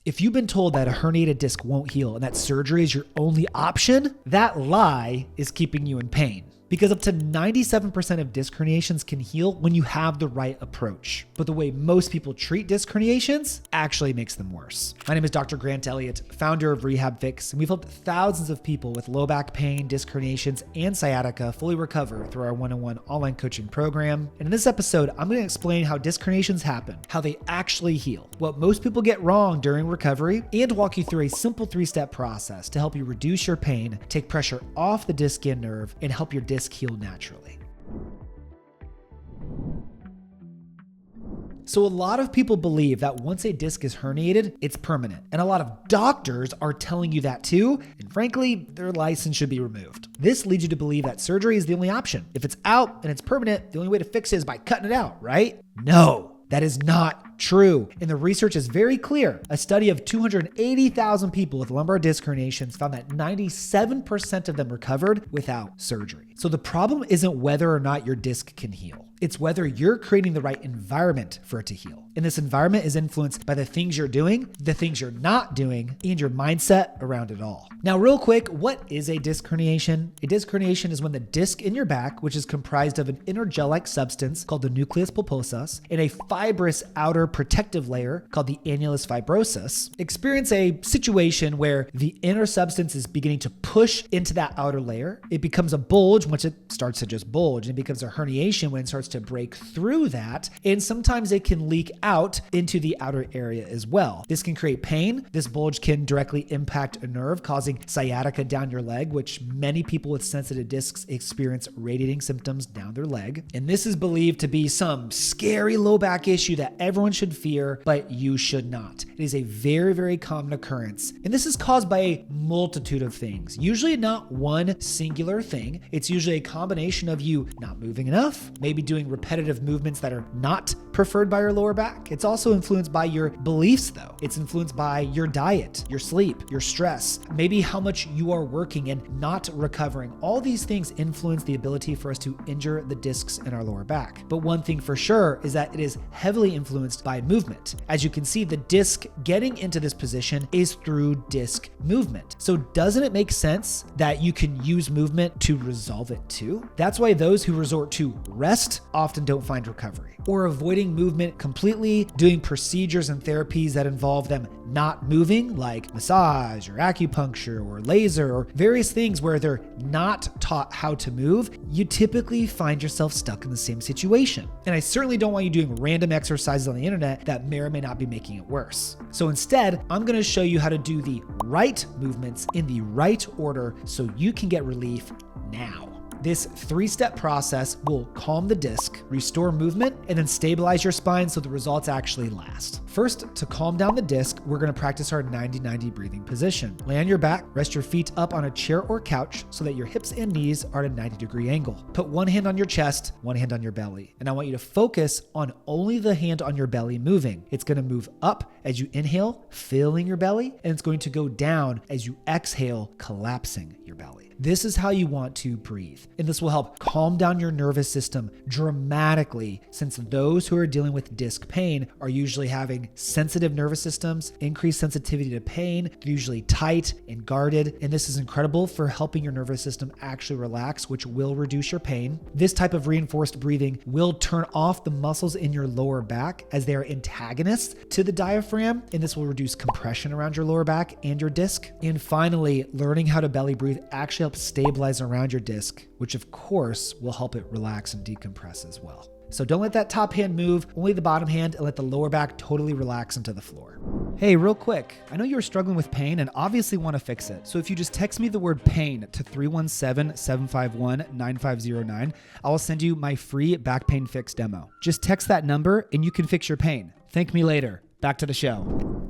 If you've been told that a herniated disc won't heal and that surgery is your only option, that lie is keeping you in pain. Because up to 97% of disc herniations can heal when you have the right approach. But the way most people treat disc herniations actually makes them worse. My name is Dr. Grant Elliott, founder of RehabFix, and we've helped thousands of people with low back pain, disc herniations, and sciatica fully recover through our one-on-one online coaching program. And in this episode, I'm going to explain how disc herniations happen, how they actually heal, what most people get wrong during recovery, and walk you through a simple 3-step process to help you reduce your pain, take pressure off the disc and nerve, and help your disc heal naturally. So a lot of people believe that once a disc is herniated, it's permanent. And a lot of doctors are telling you that too. And frankly, their license should be removed. This leads you to believe that surgery is the only option. If it's out and it's permanent, the only way to fix it is by cutting it out, right? No. That is not true. And the research is very clear. A study of 280,000 people with lumbar disc herniations found that 97% of them recovered without surgery. So the problem isn't whether or not your disc can heal. It's whether you're creating the right environment for it to heal. And this environment is influenced by the things you're doing, the things you're not doing, and your mindset around it all. Now, real quick, what is a disc herniation? A disc herniation is when the disc in your back, which is comprised of an inner gel-like substance called the nucleus pulposus and a fibrous outer protective layer called the annulus fibrosus, experience a situation where the inner substance is beginning to push into that outer layer. It becomes a bulge once it starts to just bulge, and it becomes a herniation when it starts to break through that. And sometimes it can leak out into the outer area as well. This can create pain. This bulge can directly impact a nerve, causing sciatica down your leg, which many people with sensitive discs experience radiating symptoms down their leg. And this is believed to be some scary low back issue that everyone should fear, but you should not. It is a very, very common occurrence. And this is caused by a multitude of things, usually not one singular thing. It's usually a combination of you not moving enough, maybe doing repetitive movements that are not preferred by your lower back. It's also influenced by your beliefs though. It's influenced by your diet, your sleep, your stress, maybe how much you are working and not recovering. All these things influence the ability for us to injure the discs in our lower back. But one thing for sure is that it is heavily influenced by movement. As you can see, the disc getting into this position is through disc movement. So doesn't it make sense that you can use movement to resolve it too? That's why those who resort to rest often don't find recovery, or avoiding movement completely, doing procedures and therapies that involve them not moving, like massage or acupuncture or laser or various things where they're not taught how to move, you typically find yourself stuck in the same situation. And I certainly don't want you doing random exercises on the internet that may or may not be making it worse. So instead, I'm going to show you how to do the right movements in the right order so you can get relief now. This 3-step process will calm the disc, restore movement, and then stabilize your spine so the results actually last. First, to calm down the disc, we're going to practice our 90-90 breathing position. Lay on your back, rest your feet up on a chair or couch so that your hips and knees are at a 90-degree angle. Put one hand on your chest, one hand on your belly. And I want you to focus on only the hand on your belly moving. It's going to move up as you inhale, filling your belly, and it's going to go down as you exhale, collapsing your belly. This is how you want to breathe. And this will help calm down your nervous system dramatically, since those who are dealing with disc pain are usually having sensitive nervous systems, increased sensitivity to pain, they're usually tight and guarded. And this is incredible for helping your nervous system actually relax, which will reduce your pain. This type of reinforced breathing will turn off the muscles in your lower back as they are antagonists to the diaphragm. And this will reduce compression around your lower back and your disc. And finally, learning how to belly breathe actually helps stabilize around your disc, which of course will help it relax and decompress as well. So don't let that top hand move, only the bottom hand, and let the lower back totally relax into the floor. Hey, real quick, I know you're struggling with pain and obviously want to fix it. So if you just text me the word pain to 317-751-9509, I will send you my free back pain fix demo. Just text that number and you can fix your pain. Thank me later. Back to the show.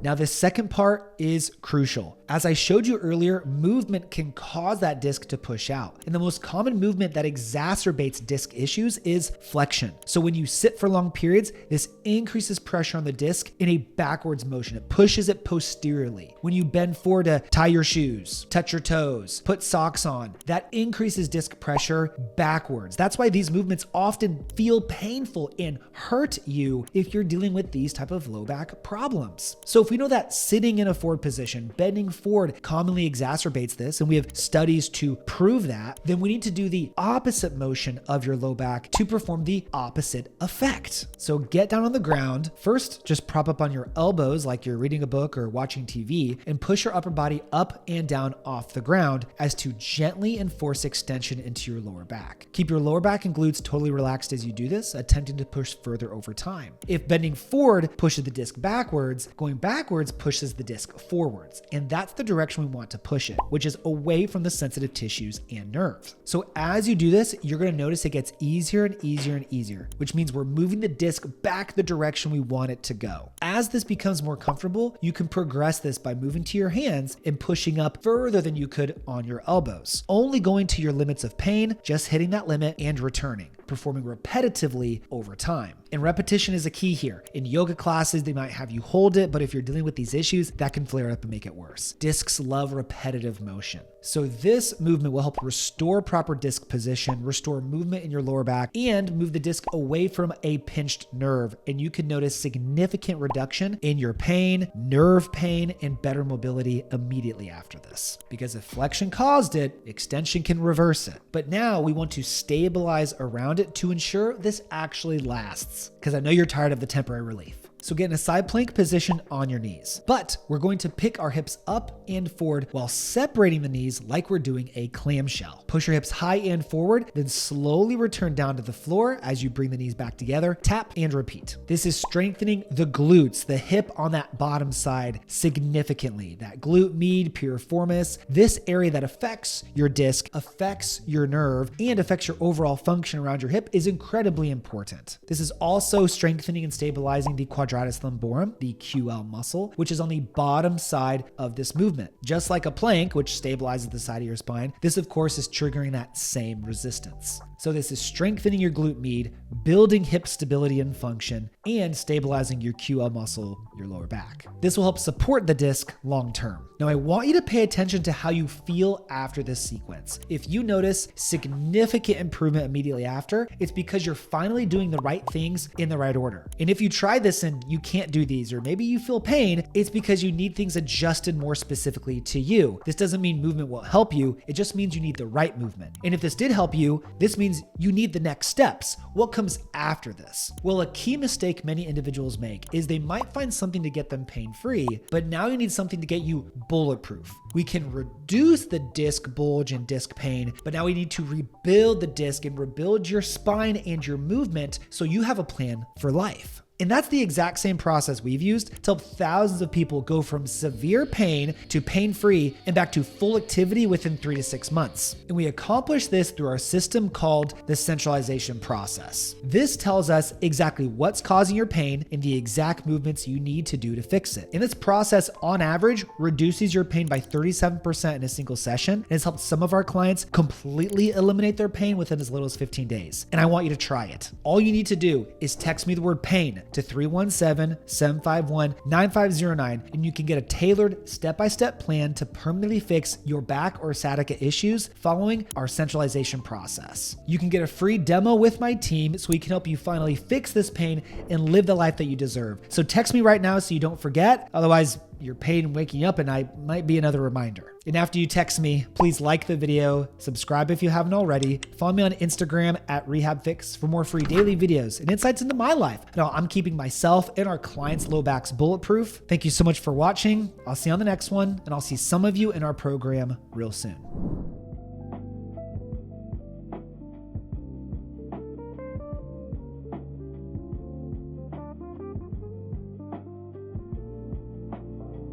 Now, this second part is crucial. As I showed you earlier, movement can cause that disc to push out. And the most common movement that exacerbates disc issues is flexion. So when you sit for long periods, this increases pressure on the disc in a backwards motion. It pushes it posteriorly. When you bend forward to tie your shoes, touch your toes, put socks on, that increases disc pressure backwards. That's why these movements often feel painful and hurt you if you're dealing with these type of low back problems. So if we know that sitting in a forward position, bending forward commonly exacerbates this, and we have studies to prove that, then we need to do the opposite motion of your low back to perform the opposite effect. So get down on the ground. First, just prop up on your elbows like you're reading a book or watching TV, and push your upper body up and down off the ground as to gently enforce extension into your lower back. Keep your lower back and glutes totally relaxed as you do this, attempting to push further over time. If bending forward pushes the disc backwards, going backwards pushes the disc forwards. And that's the direction we want to push it, which is away from the sensitive tissues and nerves. So as you do this, you're going to notice it gets easier and easier and easier, which means we're moving the disc back the direction we want it to go. As this becomes more comfortable, you can progress this by moving to your hands and pushing up further than you could on your elbows, only going to your limits of pain, just hitting that limit and returning, performing repetitively over time. And repetition is a key here. In yoga classes, they might have you hold it, but if you're dealing with these issues, that can flare up and make it worse. Discs love repetitive motion. So this movement will help restore proper disc position, restore movement in your lower back, and move the disc away from a pinched nerve. And you can notice significant reduction in your pain, nerve pain, and better mobility immediately after this. Because if flexion caused it, extension can reverse it. But now we want to stabilize around it to ensure this actually lasts, because I know you're tired of the temporary relief. So get in a side plank position on your knees. But we're going to pick our hips up and forward while separating the knees like we're doing a clamshell. Push your hips high and forward, then slowly return down to the floor as you bring the knees back together. Tap and repeat. This is strengthening the glutes, the hip on that bottom side significantly. That glute med piriformis, this area that affects your disc, affects your nerve, and affects your overall function around your hip is incredibly important. This is also strengthening and stabilizing the quadratus lumborum, the QL muscle, which is on the bottom side of this movement. Just like a plank, which stabilizes the side of your spine, this of course is triggering that same resistance. So this is strengthening your glute med, building hip stability and function, and stabilizing your QL muscle, your lower back. This will help support the disc long term. Now I want you to pay attention to how you feel after this sequence. If you notice significant improvement immediately after, it's because you're finally doing the right things in the right order. And if you try this and you can't do these, or maybe you feel pain, it's because you need things adjusted more specifically to you. This doesn't mean movement will help you, it just means you need the right movement. And if this did help you, this means you need the next steps. What comes after this? Well, a key mistake many individuals make is they might find something to get them pain-free, but now you need something to get you bulletproof. We can reduce the disc bulge and disc pain, but now we need to rebuild the disc and rebuild your spine and your movement so you have a plan for life. And that's the exact same process we've used to help thousands of people go from severe pain to pain-free and back to full activity within 3 to 6 months. And we accomplish this through our system called the centralization process. This tells us exactly what's causing your pain and the exact movements you need to do to fix it. And this process, on average, reduces your pain by 37% in a single session, and has helped some of our clients completely eliminate their pain within as little as 15 days. And I want you to try it. All you need to do is text me the word pain to 317-751-9509, and you can get a tailored step-by-step plan to permanently fix your back or sciatica issues following our centralization process. You can get a free demo with my team so we can help you finally fix this pain and live the life that you deserve. So text me right now so you don't forget. Otherwise, your pain waking up at night might be another reminder. And after you text me, please like the video, subscribe if you haven't already, follow me on Instagram at RehabFix for more free daily videos and insights into my life. Now, I'm keeping myself and our clients' low backs bulletproof. Thank you so much for watching. I'll see you on the next one, and I'll see some of you in our program real soon.